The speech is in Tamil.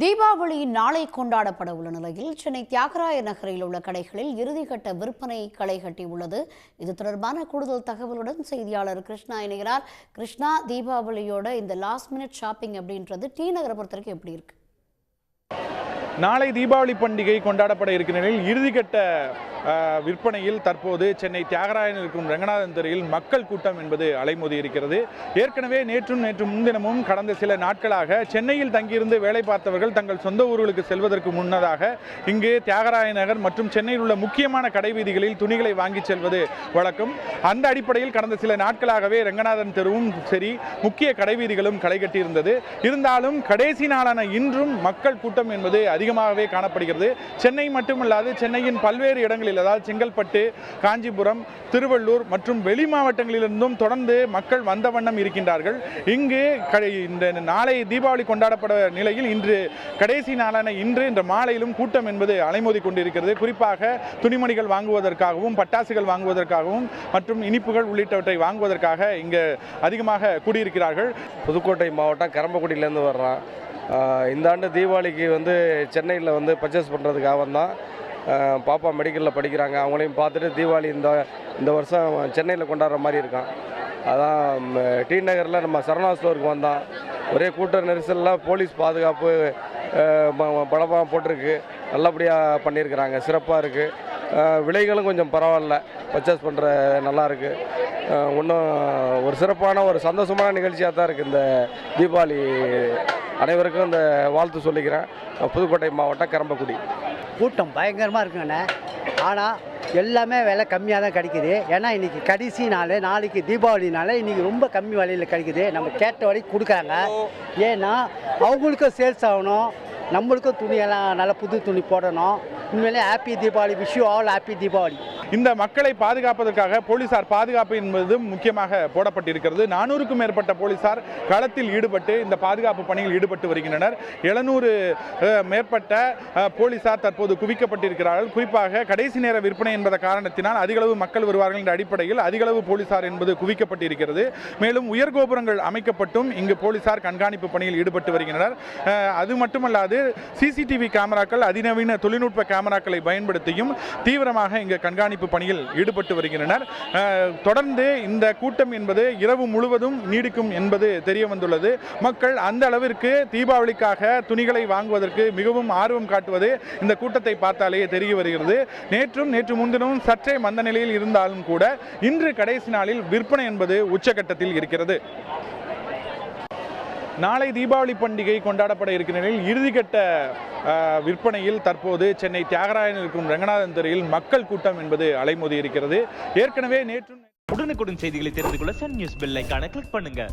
தீபாவளி நாளை கொண்டாடப்பட உள்ள நிலையில் சென்னை தியாகராய நகரில் உள்ள கடைகளில் இறுதிக்கட்ட விற்பனை களை கட்டியுள்ளது. இது தொடர்பான கூடுதல் தகவலுடன் செய்தியாளர் கிருஷ்ணா இணைகிறார். கிருஷ்ணா, தீபாவளியோட இந்த லாஸ்ட் மினிட் ஷாப்பிங் அப்படின்றது டி நகரை பொறுத்தவரைக்கும் எப்படி இருக்கு? நாளை தீபாவளி பண்டிகை கொண்டாடப்பட இருக்கிற நிலையில் இறுதிக்கட்ட விற்பனையில் தற்போது சென்னை தியாகராயன் இருக்கும் ரங்கநாதன் தெருவில் மக்கள் கூட்டம் என்பது அலைமோதி இருக்கிறது. ஏற்கனவே நேற்று முன்தினமும் கடந்த சில நாட்களாக சென்னையில் தங்கியிருந்து வேலை பார்த்தவர்கள் தங்கள் சொந்த ஊர்களுக்கு செல்வதற்கு முன்னதாக இங்கு தியாகராய நகர் மற்றும் சென்னையில் உள்ள முக்கியமான கடை வீதிகளில் துணிகளை வாங்கி செல்வது வழக்கம். அந்த அடிப்படையில் கடந்த சில நாட்களாகவே ரங்கநாதன் தெருவும் சரி, முக்கிய கடை வீதிகளும் களை கட்டியிருந்தது. இருந்தாலும் கடைசி நாளான இன்றும் மக்கள் கூட்டம் என்பது அதிகமாகவே காணப்படுகிறது. சென்னை மட்டுமல்லாது சென்னையின் பல்வேறு இடங்களில், அதாவது செங்கல்பட்டு, காஞ்சிபுரம், திருவள்ளூர் மற்றும் வெளி மாவட்டங்களிலிருந்தும் தொடர்ந்து மக்கள் வந்த வண்ணம் இருக்கின்றார்கள். இங்கு இந்த நாளை தீபாவளி கொண்டாடப்பட நிலையில் இன்று கடைசி நாளான இன்று இந்த மாலையிலும் கூட்டம் என்பது அலைமோதி கொண்டிருக்கிறது. குறிப்பாக துணிமணிகள் வாங்குவதற்காகவும், பட்டாசுகள் வாங்குவதற்காகவும் மற்றும் இனிப்புகள் உள்ளிட்டவற்றை வாங்குவதற்காக இங்கு அதிகமாக கூடியிருக்கிறார்கள். புதுக்கோட்டை மாவட்டம் கரம்பக்குடியிலேருந்து வர்றான். இந்த ஆண்டு தீபாவளிக்கு சென்னையில் பர்ச்சேஸ் பண்ணுறதுக்காக வந்தான். பாப்பா மெடிக்கலில் படிக்கிறாங்க. அவங்களையும் பார்த்துட்டு தீபாவளி இந்த வருஷம் சென்னையில் கொண்டாடுற மாதிரி இருக்கான். அதான் டி நகரில் நம்ம சரவணா ஸ்டோருக்கு வந்தோம். ஒரே கூட்ட நெரிசலில் போலீஸ் பாதுகாப்பு பலமாக போட்டிருக்கு. நல்லபடியாக பண்ணியிருக்கிறாங்க, சிறப்பாக இருக்குது. விலைகளும் கொஞ்சம் பரவாயில்ல, பர்ச்சேஸ் பண்ணுற நல்லாயிருக்கு. இன்னும் ஒரு சிறப்பான ஒரு சந்தோஷமான நிகழ்ச்சியாக தான் இருக்குது இந்த தீபாவளி. அனைவருக்கும் இந்த வாழ்த்து சொல்லிக்கிறேன். புதுக்கோட்டை மாவட்டம் கரம்பக்குடி. கூட்டம் பயங்கரமாக இருக்குங்கண்ணே. ஆனால் எல்லாமே விலை கம்மியாக தான் கிடைக்குது. ஏன்னா இன்றைக்கி கடைசி நாள், நாளைக்கு தீபாவளினால இன்றைக்கி ரொம்ப கம்மி விலையில் கிடைக்குது. நம்ம கேட்ட வரைக்கும் கொடுக்குறாங்க. ஏன்னா அவங்களுக்கும் சேல்ஸ் ஆகணும், நம்மளுக்கும் துணியெல்லாம் நல்லா புது துணி போடணும். உண்மையிலே happy Deepavali, wish you all happy Deepavali. இந்த மக்களை பாதுகாப்பதற்காக போலீசார் பாதுகாப்பு என்பது முக்கியமாக போடப்பட்டிருக்கிறது. 400க்கும் மேற்பட்ட போலீசார் களத்தில் ஈடுபட்டு இந்த பாதுகாப்பு பணியில் ஈடுபட்டு வருகின்றனர். 700 மேற்பட்ட போலீசார் தற்போது குவிக்கப்பட்டிருக்கிறார்கள். குறிப்பாக கடைசி நேர விற்பனை என்பத காரணத்தினால் அதிகளவு மக்கள் வருவார்கள் என்ற அடிப்படையில் அதிகளவு போலீசார் என்பது குவிக்கப்பட்டிருக்கிறது. மேலும் உயர்கோபுரங்கள் அமைக்கப்பட்டும் இங்கு போலீசார் கண்காணிப்பு பணியில் ஈடுபட்டு வருகின்றனர். அது மட்டுமல்லாது சிசிடிவி கேமராக்கள், அதிநவீன தொழில்நுட்ப கேமராக்களை பயன்படுத்தியும் தீவிரமாக இங்கு கண்காணிப்பு பணியில் ஈடுபட்டு வருகின்றனர். தொடர்ந்து இந்த கூட்டம் என்பது இரவு முழுவதும் நீடிக்கும் என்பது தெரிய வந்துள்ளது. மக்கள் அந்த அளவிற்கு தீபாவளிக்காக துணிகளை வாங்குவதற்கு மிகவும் ஆர்வம் காட்டுவது இந்த கூட்டத்தை பார்த்தாலே தெரிய வருகிறது. நேற்று முன்தினமும் சற்றே மந்த நிலையில் இருந்தாலும் கூட இன்று கடைசி நாளில் விற்பனை என்பது உச்சகட்டத்தில் இருக்கிறது. நாளை தீபாவளி பண்டிகை கொண்டாடப்பட இருக்கிற நிலையில் இறுதிக்கட்ட விற்பனையில் தற்போது சென்னை தியாகராயன் இருக்கும் ரங்கநாதன் தெருவில் மக்கள் கூட்டம் என்பது அலைமோதி இருக்கிறது. ஏற்கனவே உடனுக்குடன் செய்திகளை தெரிந்து கொள்ள சன் நியூஸ் பெல் ஐகானை கிளிக் பண்ணுங்க.